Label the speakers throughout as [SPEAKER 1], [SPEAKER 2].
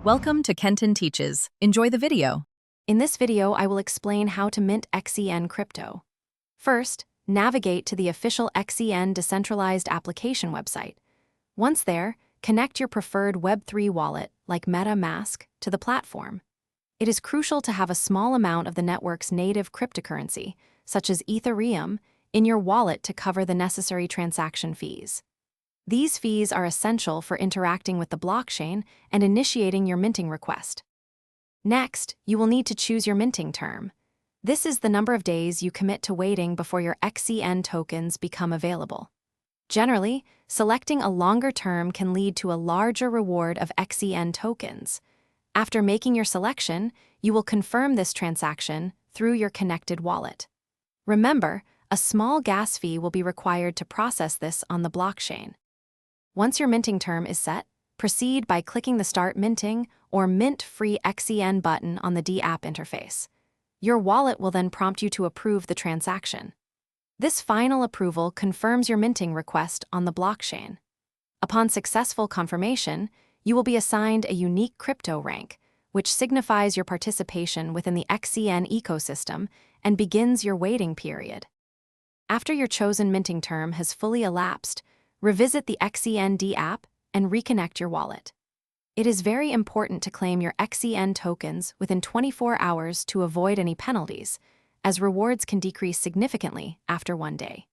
[SPEAKER 1] Welcome to Kenton Teaches. Enjoy the video.
[SPEAKER 2] In this video, I will explain how to mint XEN crypto. First, navigate to the official XEN decentralized application website. Once there, connect your preferred Web3 wallet, like MetaMask, to the platform. It is crucial to have a small amount of the network's native cryptocurrency, such as Ethereum, in your wallet to cover the necessary transaction fees. These fees are essential for interacting with the blockchain and initiating your minting request. Next, you will need to choose your minting term. This is the number of days you commit to waiting before your XEN tokens become available. Generally, selecting a longer term can lead to a larger reward of XEN tokens. After making your selection, you will confirm this transaction through your connected wallet. Remember, a small gas fee will be required to process this on the blockchain. Once your minting term is set, proceed by clicking the Start Minting or Mint Free XEN button on the DApp interface. Your wallet will then prompt you to approve the transaction. This final approval confirms your minting request on the blockchain. Upon successful confirmation, you will be assigned a unique crypto rank, which signifies your participation within the XEN ecosystem and begins your waiting period. After your chosen minting term has fully elapsed, revisit the XEN DApp and reconnect your wallet. It is very important to claim your XEN tokens within 24 hours to avoid any penalties, as rewards can decrease significantly after one day.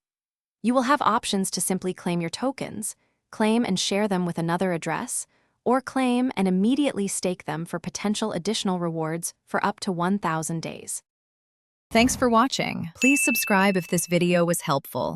[SPEAKER 2] You will have options to simply claim your tokens, claim and share them with another address, or claim and immediately stake them for potential additional rewards for up to 1,000 days.
[SPEAKER 1] Thanks for watching. Please subscribe if this video was helpful.